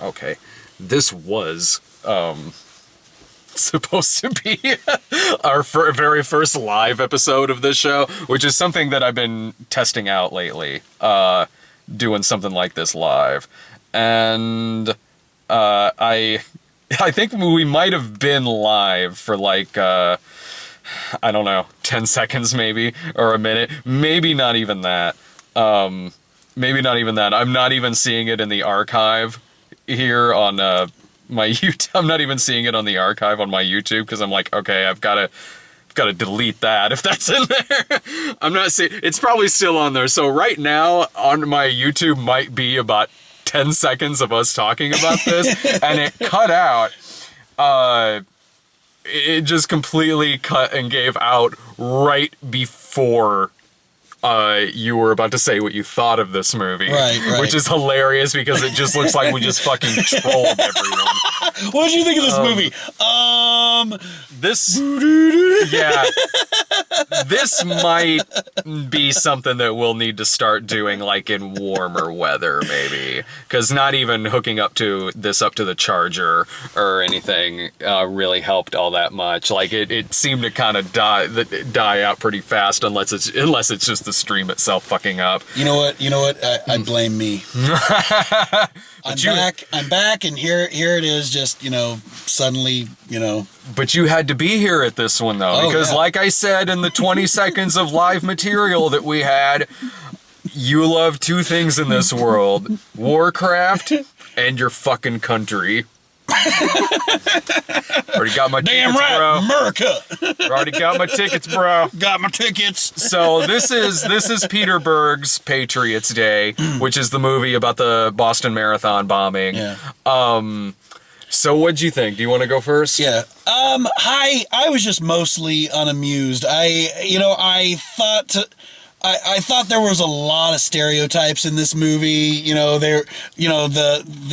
Okay. This was supposed to be our very first live episode of this show, which is something that I've been testing out lately, doing something like this live. And I think we might have been live for like, I don't know, 10 seconds maybe, or a minute. Maybe not even that. Maybe not even that. I'm not even seeing it in the archive here on my YouTube. I'm not even seeing it on the archive on my YouTube because I'm like, okay, I've got to delete that if that's in there. I'm not seeing. It's probably still on there. So right now on my YouTube might be about 10 seconds of us talking about this, and it cut out. It just completely cut and gave out right before you were about to say what you thought of this movie. Right. Which is hilarious because it just looks like we just fucking trolled everyone. What did you think of this movie? Yeah. This might be something that we'll need to start doing like in warmer weather, maybe. Because not even hooking up to the charger or anything really helped all that much. Like it seemed to kind of die out pretty fast unless it's just the stream itself fucking up. You know what? I blame me. I'm back, and here it is. Just suddenly, But you had to be here at this one though, because like I said in the 20 seconds of live material that we had, you love two things in this world: Warcraft and your fucking country. Already got my damn tickets, right, bro. America. Already got my tickets, bro. Got my tickets. So this is Peter Berg's Patriots Day, which is the movie about the Boston Marathon bombing. Yeah. So what'd you think? Do you want to go first? Yeah. I was just mostly unamused. I thought there was a lot of stereotypes in this movie. They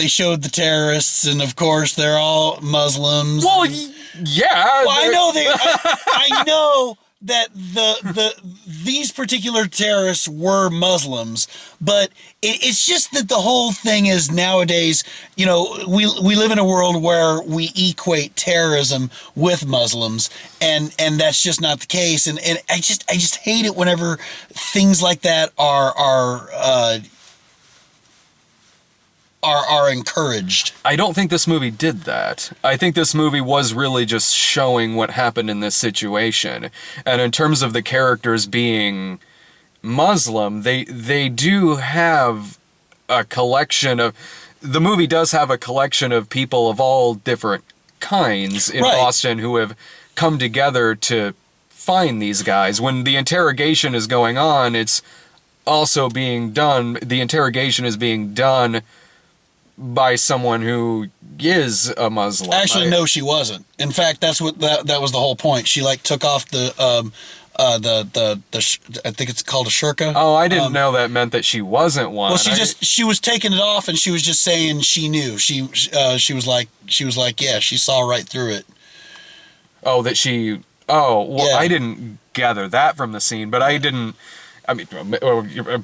showed the terrorists, and of course they're all Muslims. Well, yeah. Well, I know that these particular terrorists were Muslims, but it's just that the whole thing is nowadays, we live in a world where we equate terrorism with Muslims, and that's just not the case. And I just hate it whenever things like that are encouraged. I don't think this movie did that. I think this movie was really just showing what happened in this situation. And in terms of the characters being Muslim, they do have a collection of... The movie does have a collection of people of all different kinds in Boston who have come together to find these guys. When the interrogation is going on, it's also being done... The interrogation is being done by someone who is a Muslim. Actually, no, she wasn't. In fact, that's what that was the whole point. She took off the I think it's called a shirka. Oh, I didn't know that meant that she wasn't one. Well, she was taking it off, and she was just saying she knew. She was like, yeah, she saw right through it. Oh, that she. Oh, well, Yeah. I didn't gather that from the scene, but I didn't. I mean,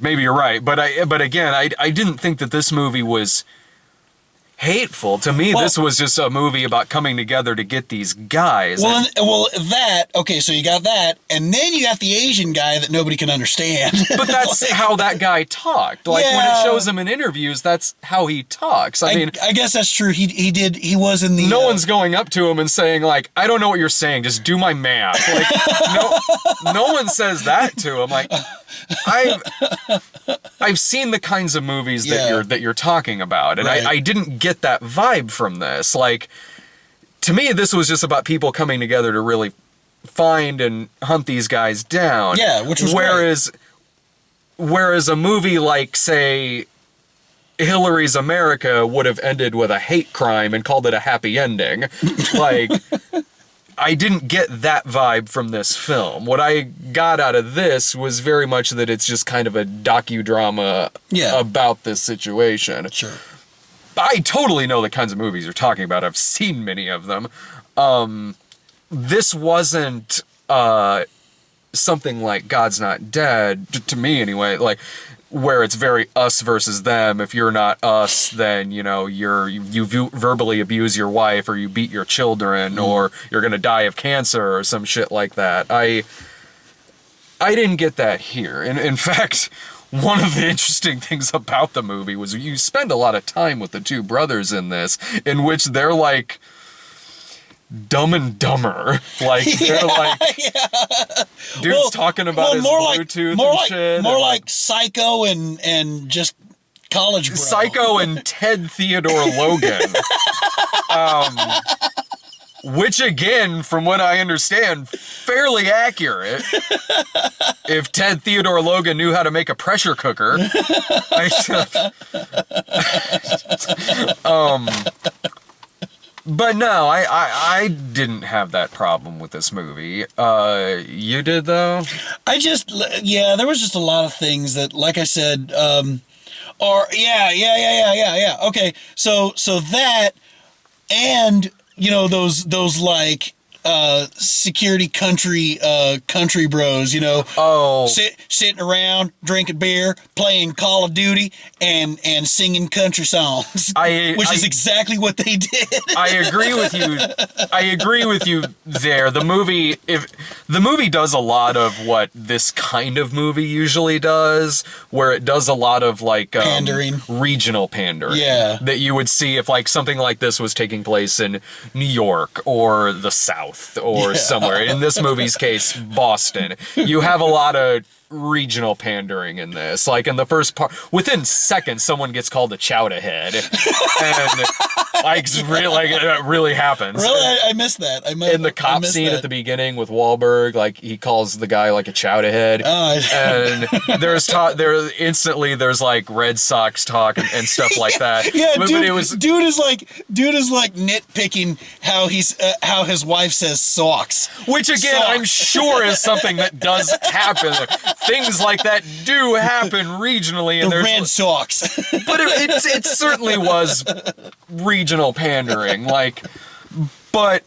maybe you're right, but again, I didn't think that this movie was hateful. To me, this was just a movie about coming together to get these guys. Okay, so you got that, and then you got the Asian guy that nobody can understand. But that's how that guy talked. Like, when it shows him in interviews, that's how he talks. I mean, I guess that's true. He was in the... No one's going up to him and saying, like, I don't know what you're saying, just do my math. Like, no one says that to him. Like, I've seen the kinds of movies that you're talking about, and I didn't get that vibe from this. Like, to me, this was just about people coming together to really find and hunt these guys down. Yeah, which was whereas a movie like, say, Hillary's America would have ended with a hate crime and called it a happy ending. Like, I didn't get that vibe from this film. What I got out of this was very much that it's just kind of a docudrama about this situation. Sure. I totally know the kinds of movies you're talking about. I've seen many of them. This wasn't something like God's Not Dead, to me anyway. Like, where it's very us versus them. If you're not us, then verbally abuse your wife, or you beat your children, or you're gonna die of cancer or some shit like that. I didn't get that here. In fact, one of the interesting things about the movie was you spend a lot of time with the two brothers in this, in which they're like Dumb and Dumber. Like, they're like, dude's talking about his Bluetooth and shit. More like Psycho and just college bro. Psycho and Ted Theodore Logan. Which, again, from what I understand, fairly accurate. If Ted Theodore Logan knew how to make a pressure cooker. But no, I didn't have that problem with this movie. You did, though? There was just a lot of things that, like I said, Okay, so that, and those like security country bros, sitting around drinking beer, playing Call of Duty, and singing country songs, which is exactly what they did. I agree with you. There. The movie does a lot of what this kind of movie usually does, where it does a lot of like pandering, regional pandering. Yeah, that you would see if like something like this was taking place in New York or the South or somewhere. In this movie's case, Boston. You have a lot of regional pandering in this. Like in the first part, within seconds, someone gets called a chowder head, and it really happens. Really, I missed that. In the cop scene at the beginning with Wahlberg, like he calls the guy like a chowder head, and there's like Red Sox talk and stuff like that. Yeah, but dude is like nitpicking how his wife says socks, which again I'm sure is something that does happen. Things like that do happen regionally. And the Red Sox. But it certainly was regional pandering. But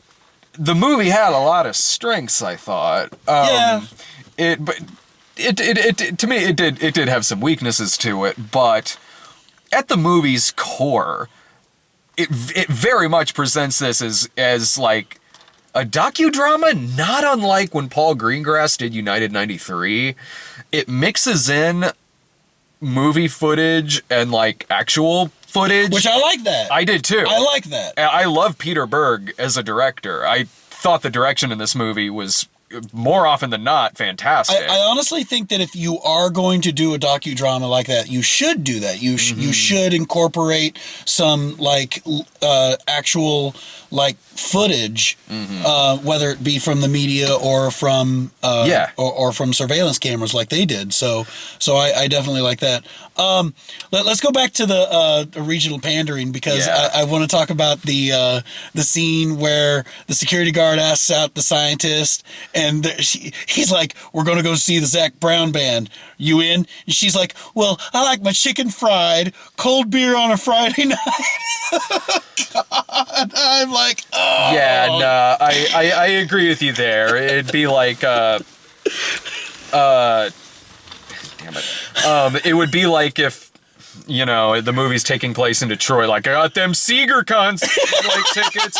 the movie had a lot of strengths, I thought. To me, it did have some weaknesses to it, but at the movie's core, it very much presents this as like a docudrama, not unlike when Paul Greengrass did United 93. It mixes in movie footage and like actual footage. Which I like that. I did too. I like that. I love Peter Berg as a director. I thought the direction in this movie was more often than not fantastic. I honestly think that if you are going to do a docudrama like that, you should do that. You should incorporate some like actual like footage, whether it be from the media or from or from surveillance cameras like they did. So I definitely like that. Let's go back to the regional pandering, because I want to talk about the scene where the security guard asks out the scientist, and he's like, "We're going to go see the Zac Brown band. You in?" And she's like, "Well, I like my chicken fried, cold beer on a Friday night." God, I'm like, oh. Yeah, no, I agree with you there. It'd be like, damn it. It would be like if, the movie's taking place in Detroit, like, I got them Seeger cunts, like, tickets.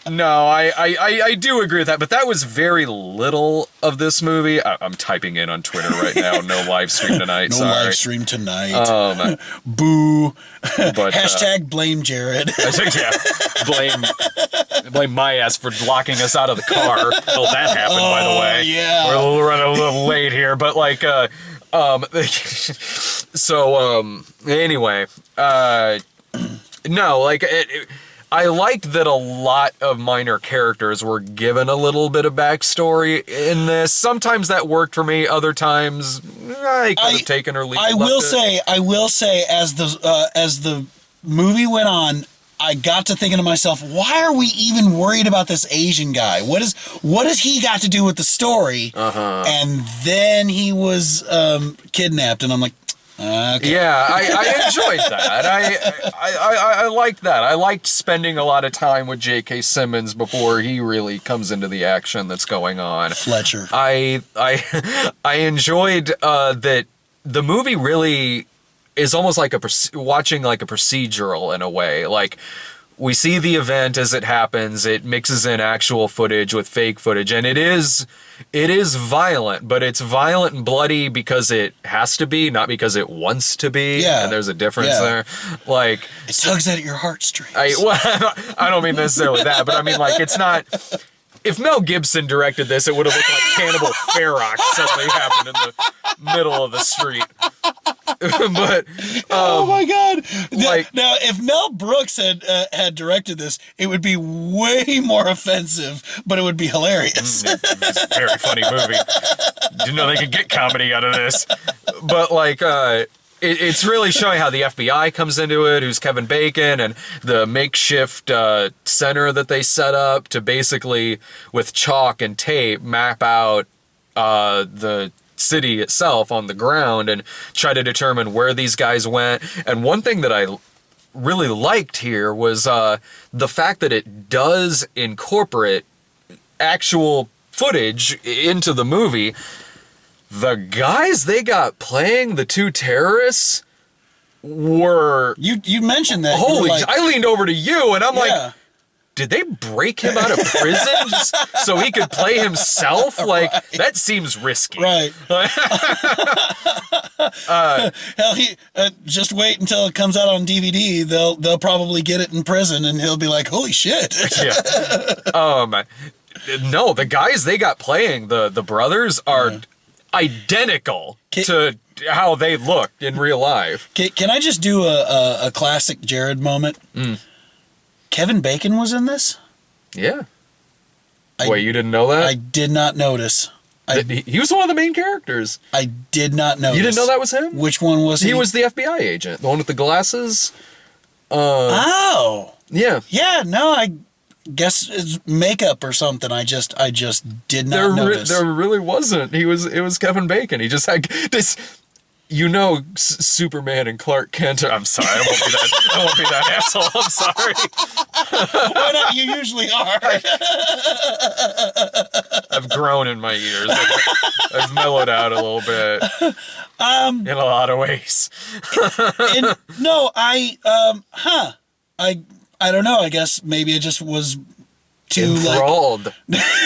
No, I do agree with that, but that was very little of this movie. I'm typing in on Twitter right now. No live stream tonight. No live stream tonight. Boo. But hashtag blame Jerrid. Blame my ass for blocking us out of the car. Well, that happened, by the way. Yeah. We're running a little late here, but like, anyway, no, like I liked that a lot of minor characters were given a little bit of backstory in this. Sometimes that worked for me. Other times, I could have taken or left it. I will say, as the movie went on, I got to thinking to myself, why are we even worried about this Asian guy? What has he got to do with the story? And then he was kidnapped, and I'm like, okay. Yeah, I enjoyed that. I liked that. I liked spending a lot of time with J.K. Simmons before he really comes into the action that's going on. Fletcher. I enjoyed that the movie really is almost like watching like a procedural in a way. Like, we see the event as it happens. It mixes in actual footage with fake footage, and it is violent, but it's violent and bloody because it has to be, not because it wants to be. Yeah. And there's a difference there. Like, it tugs at your heartstrings. I don't mean necessarily that, but I mean, like, it's not. If Mel Gibson directed this, it would have looked like Cannibal Ferox suddenly happened in the middle of the street. But oh my God! Like, now, if Mel Brooks had directed this, it would be way more offensive, but it would be hilarious. It's a very funny movie. Didn't know they could get comedy out of this. But like, it's really showing how the FBI comes into it, who's Kevin Bacon, and the makeshift center that they set up to basically, with chalk and tape, map out the city itself on the ground and try to determine where these guys went. And one thing that I really liked here was the fact that it does incorporate actual footage into the movie. The guys they got playing the two terrorists were... You mentioned that. Holy... Like, I leaned over to you and I'm like, did they break him out of prison just so he could play himself? Like, right. That seems risky. Right. Hell, just wait until it comes out on DVD. They'll probably get it in prison and he'll be like, holy shit. Yeah. No, the guys they got playing, the brothers, are... identical to how they looked in real life. Can I just do a classic Jerrid moment? Kevin Bacon was in this? Yeah. Wait, you didn't know that? I did not notice. He was one of the main characters. I did not notice. You didn't know that was him? Which one was he? He was the FBI agent, the one with the glasses. Oh. Yeah. Yeah, no, I guess it's makeup or something. I just did not notice. There really wasn't. It was Kevin Bacon. He just had this, Superman and Clark Kent. I'm sorry. I won't be that asshole. I'm sorry. Why not? You usually are. I've grown in my years. I've mellowed out a little bit. In a lot of ways. I don't know. I guess maybe it just was too enthralled.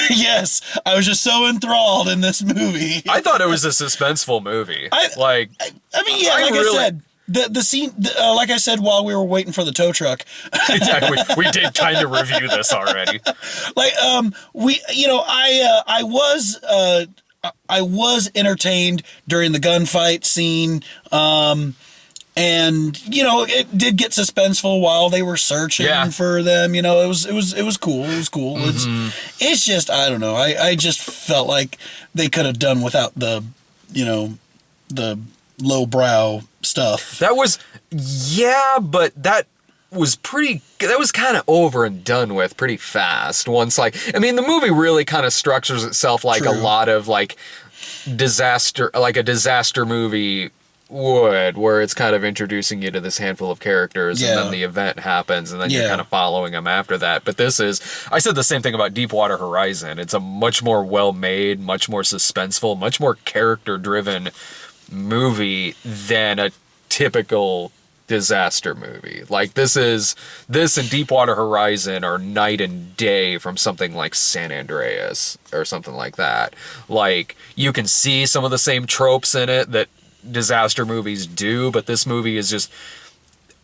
Yes, I was just so enthralled in this movie. I thought it was a suspenseful movie. I said, the scene, like I said, while we were waiting for the tow truck. Yeah, we did kind of review this already. I was entertained during the gunfight scene. And it did get suspenseful while they were searching for them. It was cool. It was cool. Mm-hmm. It's just, I don't know. I just felt like they could have done without the lowbrow stuff. That was, but that was kind of over and done with pretty fast. Once, the movie really kind of structures itself like a lot of like a disaster movie would, where it's kind of introducing you to this handful of characters and then the event happens and then you're kind of following them after that. But I said the same thing about Deepwater Horizon. It's a much more well-made, much more suspenseful, much more character-driven movie than a typical disaster movie. Like, this and Deepwater Horizon are night and day from something like San Andreas or something like that. Like, you can see some of the same tropes in it that disaster movies do, but this movie is just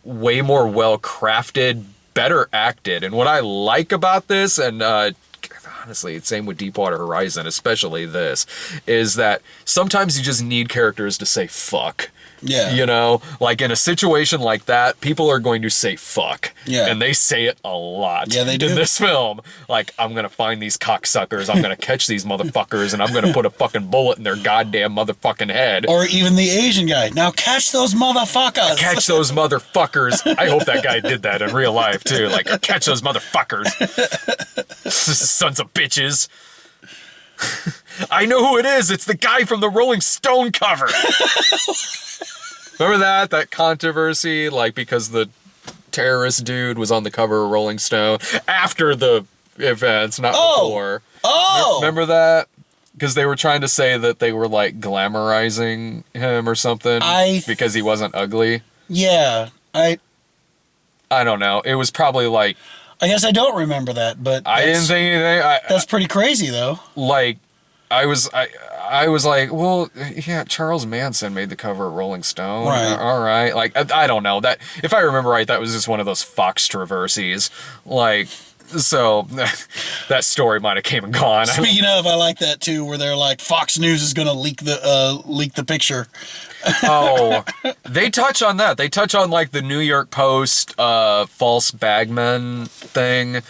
way more well crafted, better acted. And what I like about this, and honestly, same with Deepwater Horizon, especially this, is that sometimes you just need characters to say fuck. Yeah. Like in a situation like that, people are going to say fuck. Yeah. And they say it a lot. Yeah, they do. In this film. Like, I'm going to find these cocksuckers, I'm going to catch these motherfuckers, and I'm going to put a fucking bullet in their goddamn motherfucking head. Or even the Asian guy. Now catch those motherfuckers. Catch those motherfuckers. I hope that guy did that in real life, too. Like, catch those motherfuckers. Sons of bitches. I know who it is. It's the guy from the Rolling Stone cover. Remember that controversy? Like, because the terrorist dude was on the cover of Rolling Stone after the events, not before. Oh! Remember that? because they were trying to say that they were like glamorizing him or something because he wasn't ugly. Yeah, I don't know. It was probably like, I guess I don't remember that, but I didn't think anything. That's pretty crazy, though. Like, I was like, well, yeah, Charles Manson made the cover of Rolling Stone. Right. All right. Like, I don't know. That, if I remember right, that was just one of those Fox traversies. Like, so that story might have came and gone. Speaking of, I like that too, where they're like, Fox News is going to leak the picture. Oh, they touch on that. They touch on like the New York Post false bagman thing,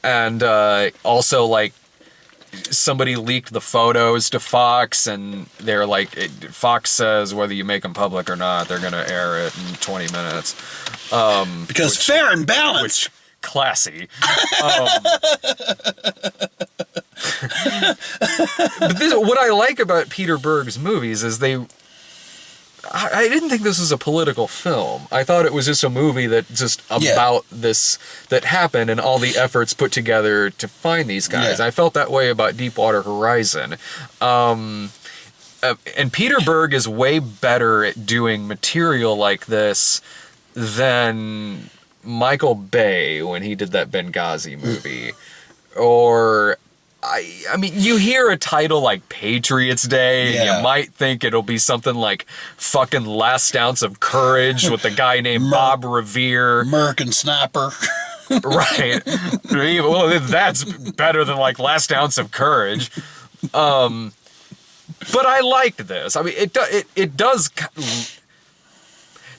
and also like somebody leaked the photos to Fox, and they're like, Fox says whether you make them public or not, they're gonna air it in 20 minutes. Because fair and balanced. Classy. But what I like about Peter Berg's movies is I didn't think this was a political film. I thought it was just a movie that just about this that happened and all the efforts put together to find these guys. Yeah. I felt that way about Deepwater Horizon. And Peter Berg is way better at doing material like this than Michael Bay when he did that Benghazi movie. Or I mean, you hear a title like Patriots Day, and you might think it'll be something like fucking Last Ounce of Courage with a guy named Bob Revere. American Sniper. Right. Well, that's better than like Last Ounce of Courage. But I liked this. I mean, it does.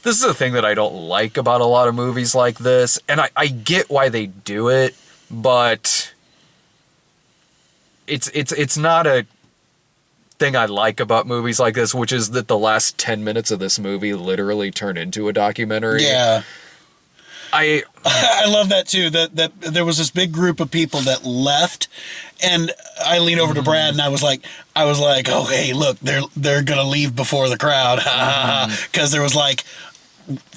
This is a thing that I don't like about a lot of movies like this, and I get why they do it, but it's not a thing I like about movies like this, which is that the last 10 minutes of this movie literally turn into a documentary. Yeah. I love that too, that there was this big group of people that left, and I leaned over to Brad and I was like, oh, hey, look, they're going to leave before the crowd. Because there was like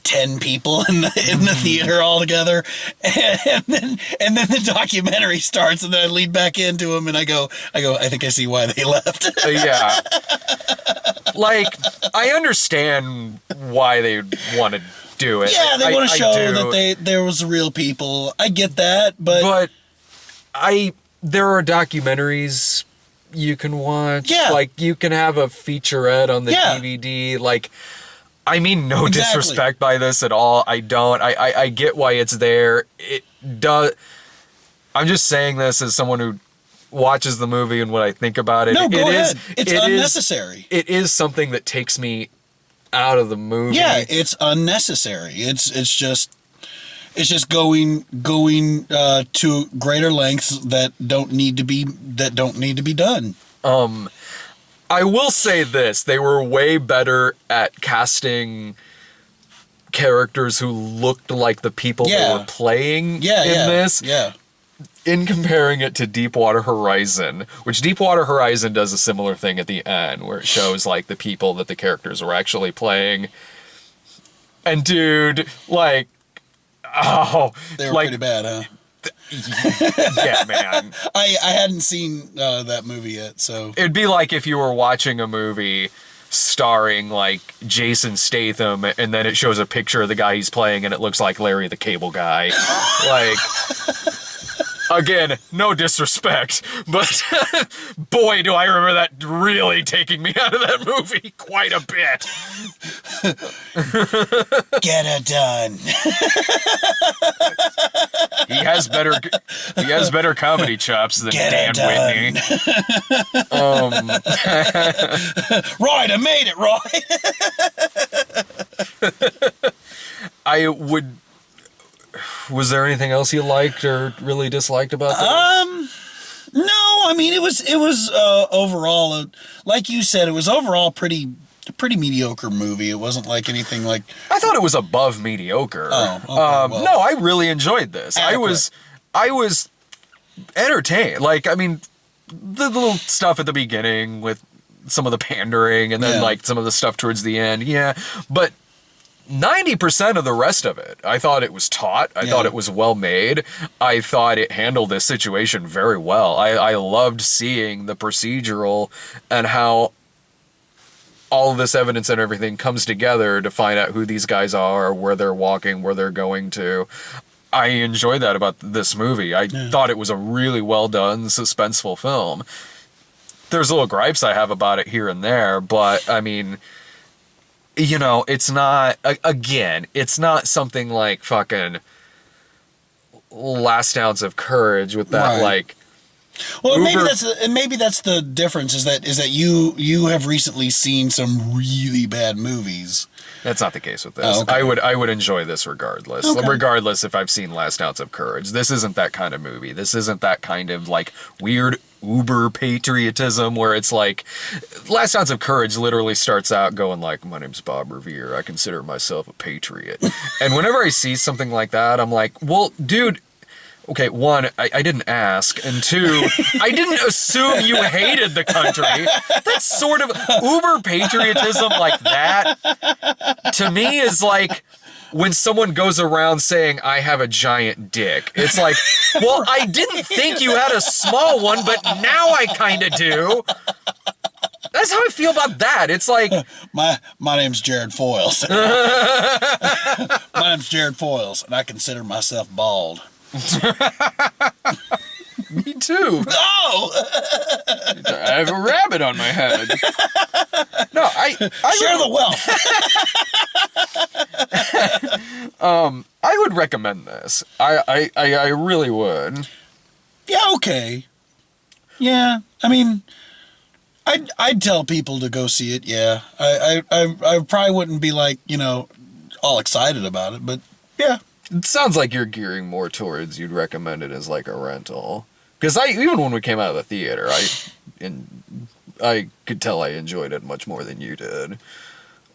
10 people in the theater all together, and then the documentary starts, and then I lead back into him and I go, I think I see why they left. Yeah. Like, I understand why they want to do it. Yeah, they want to show that there was real people. I get that, but there are documentaries you can watch. Yeah. Like, you can have a featurette on the DVD. Like, I mean no disrespect by this at all. I don't. I get why it's there. It does. I'm just saying this as someone who watches the movie and what I think about it. No, go ahead. It's unnecessary. It is something that takes me out of the movie. Yeah, it's unnecessary. It's just going to greater lengths that don't need to be done. I will say this: they were way better at casting characters who looked like the people they were playing in this. Yeah. In comparing it to Deepwater Horizon, which Deepwater Horizon does a similar thing at the end, where it shows like the people that the characters were actually playing. And dude, like, they were like, pretty bad, huh? Yeah, man. I hadn't seen that movie yet, so It'd be like if you were watching a movie starring like Jason Statham, and then it shows a picture of the guy he's playing, and it looks like Larry the Cable Guy. Like, again, no disrespect, but boy, do I remember that really taking me out of that movie quite a bit. Get it done. He has better comedy chops than Dan Whitney. Right, I made it, right? I would. Was there anything else you liked or really disliked about this? No, I mean it was overall, like you said, it was overall pretty mediocre movie. It wasn't like anything like. I thought it was above mediocre. Oh, okay, well, no, I really enjoyed this. adequate. I was entertained. Like, I mean, the little stuff at the beginning with some of the pandering, and then like some of the stuff towards the end. Yeah, but 90% of the rest of it, I thought it was taut. I thought it was well made. I thought it handled this situation very well. I loved seeing the procedural and how all of this evidence and everything comes together to find out who these guys are, where they're walking, where they're going to. I enjoyed that about this movie. I thought it was a really well done, suspenseful film. There's little gripes I have about it here and there, but I mean, you know, it's not, again, it's not something like fucking Last Ounce of Courage with that, like, well, maybe that's the difference is that you have recently seen some really bad movies. That's not the case with this. Oh, okay. I would enjoy this regardless. Okay. Regardless if I've seen Last Ounce of Courage. This isn't that kind of movie. This isn't that kind of like weird uber patriotism where it's like Last Ounce of Courage literally starts out going like, my name's Bob Revere. I consider myself a patriot. And whenever I see something like that, I'm like, well, dude, okay, one, I didn't ask, and two, I didn't assume you hated the country. That's sort of uber patriotism like that, to me, is like when someone goes around saying, I have a giant dick. It's like, well, I didn't think you had a small one, but now I kind of do. That's how I feel about that. It's like... My name's Jerrid Foyles. My name's Jerrid Foyles, and I consider myself bald. Me too. No! I have a rabbit on my head. No, I share the wealth. I would recommend this. I really would. Yeah, okay. Yeah, I mean, I'd tell people to go see it. Yeah, I probably wouldn't be like, you know, all excited about it, but yeah. It sounds like you're gearing more towards you'd recommend it as like a rental. Because even when we came out of the theater, I could tell I enjoyed it much more than you did.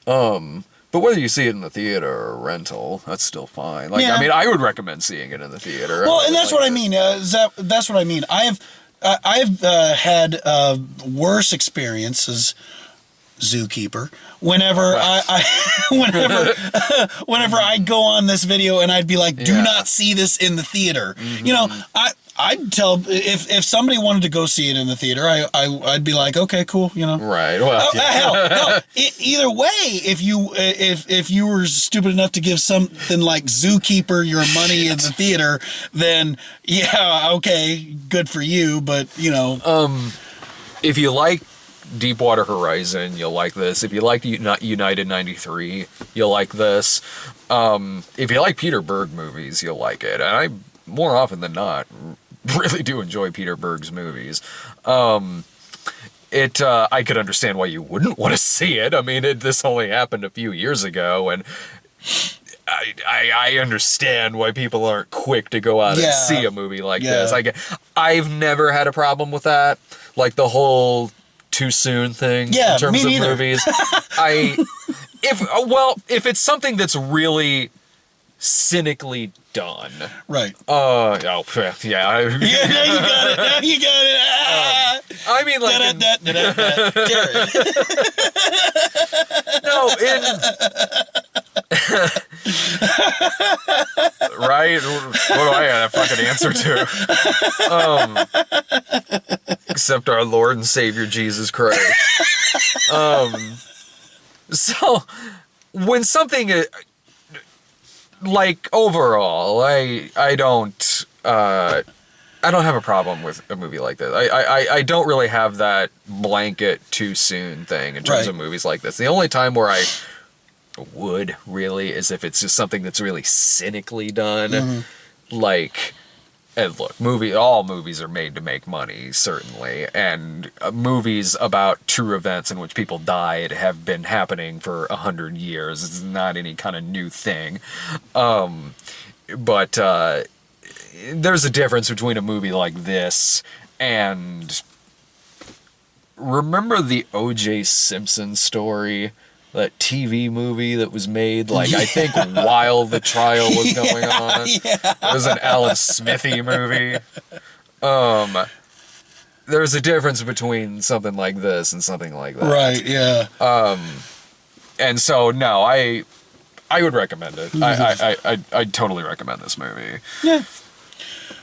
But whether you see it in the theater or rental, that's still fine. Like, yeah. I mean, I would recommend seeing it in the theater. Well, and that's what I mean. That's what I mean. I've had worse experiences. Zookeeper. Whenever whenever I'd go on this video and I'd be like, do not see this in the theater. Mm-hmm. You know, I'd tell if somebody wanted to go see it in the theater, I'd be like, okay, cool, you know. Right. Well, hell, either way, if you were stupid enough to give something like Zookeeper your money in the theater, then yeah, okay, good for you, but you know, if you like Deepwater Horizon, you'll like this. If you like United 93, you'll like this. If you like Peter Berg movies, you'll like it. And I, more often than not, really do enjoy Peter Berg's movies. I could understand why you wouldn't want to see it. I mean, this only happened a few years ago, and I understand why people aren't quick to go out and see a movie like this. I've never had a problem with that. Like the whole too soon thing in terms of movies. If it's something that's really cynically done. Right. Yeah. You got it. Now you got it. I mean, like Jerrid. No, right? What do I have a fucking answer to? Except our Lord and Savior Jesus Christ. So when something like overall, I don't have a problem with a movie like this. I don't really have that blanket too soon thing in terms of movies like this. The only time where I would really is if it's just something that's really cynically done. Like, and look, all movies are made to make money, certainly, and movies about true events in which people died have been happening for 100 years. It's not any kind of new thing. But there's a difference between a movie like this and... Remember the O.J. Simpson story? That TV movie that was made, like, I think while the trial was going on. It was an Alan Smithy movie. There's a difference between something like this and something like that. Right, yeah. And so, no, I I would recommend it. I'd totally recommend this movie. Yeah.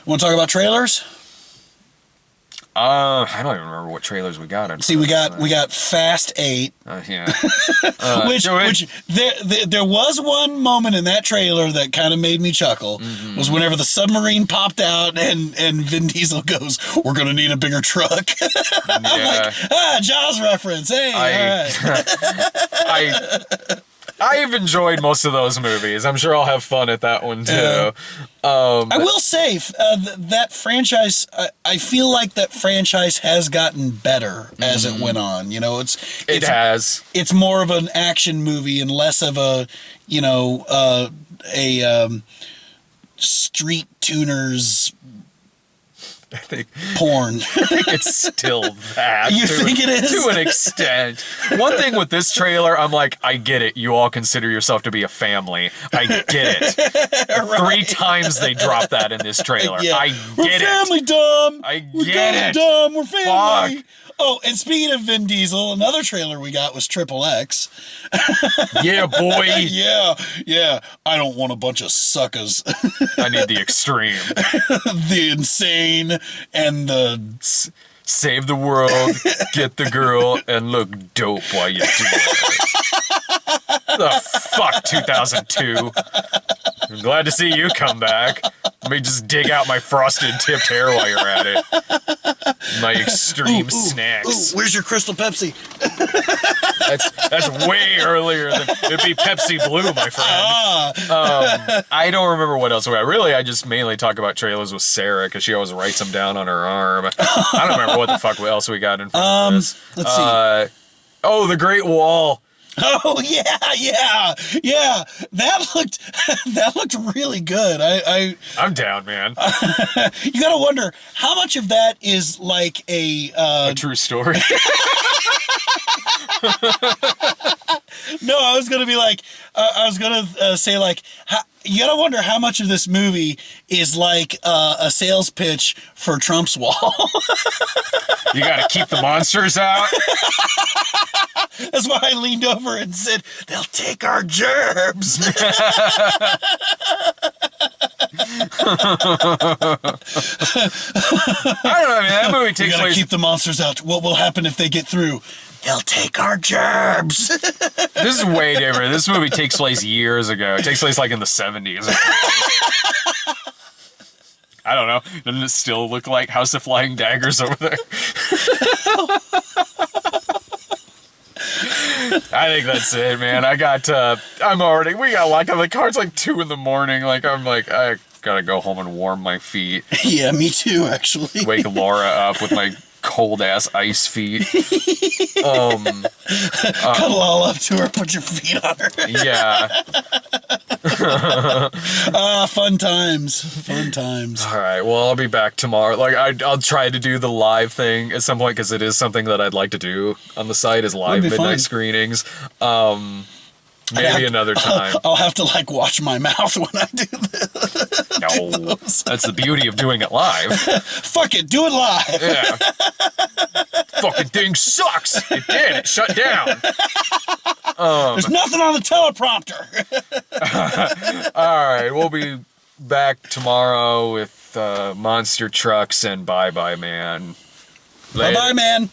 Want to talk about trailers? I don't even remember what trailers we got. See, we got Fast 8. Yeah. Which there was one moment in that trailer that kind of made me chuckle. Was whenever the submarine popped out and Vin Diesel goes, "We're gonna need a bigger truck." I'm like, Jaws reference. Hey, all right. I've enjoyed most of those movies. I'm sure I'll have fun at that one too. I will say that franchise. I feel like that franchise has gotten better as it went on. You know, it has. It's more of an action movie and less of a street tuners. I think porn. I think it's still that. You think it is? To an extent. One thing with this trailer, I'm like, I get it. You all consider yourself to be a family. I get it. Right. 3 times they dropped that in this trailer. Yeah. I get it. We're family, Dom. I get it. Dom. We're family. Fuck. Oh, and speaking of Vin Diesel, another trailer we got was Triple X. Yeah, boy. Yeah. I don't want a bunch of suckers. I need the extreme. The insane and the... Save the world, get the girl, and look dope while you do it. The fuck, 2002. I'm glad to see you come back. Let me just dig out my frosted tipped hair while you're at it. My extreme snacks. Where's your Crystal Pepsi? That's way earlier than it'd be Pepsi Blue, my friend. I don't remember what else we got. Really, I just mainly talk about trailers with Sarah because she always writes them down on her arm. I don't remember what the fuck else we got in front of us. Let's see. Oh, The Great Wall. Oh yeah. That looked really good. I'm down, man. You gotta wonder how much of that is like a true story. No, I was gonna be like, say like, you gotta wonder how much of this movie is like a sales pitch for Trump's wall. You gotta keep the monsters out. That's why I leaned over and said, "They'll take our germs." I don't know, man. That movie takes place. Keep the monsters out. What will happen if they get through? They'll take our germs. This is way different. This movie takes place years ago. It takes place like in the 70s. I don't know. Doesn't it still look like House of Flying Daggers over there? I think that's it, man. We got like on the car's like 2 a.m. Like I gotta go home and warm my feet. Yeah, me too, actually. Wake Laura up with my cold ass ice feet. Cuddle all up to her, put your feet on her. Yeah. Fun times. All right, well, I'll be back tomorrow. Like, I'll try to do the live thing at some point because it is something that I'd like to do on the site is live midnight screenings. Maybe another time. I'll have to like watch my mouth when I do this. No, that's the beauty of doing it live. Fuck it, do it live. Yeah. Fucking thing sucks. It did. It shut down. There's nothing on the teleprompter. All right, we'll be back tomorrow with monster trucks and Bye Bye Man. Bye Bye Man.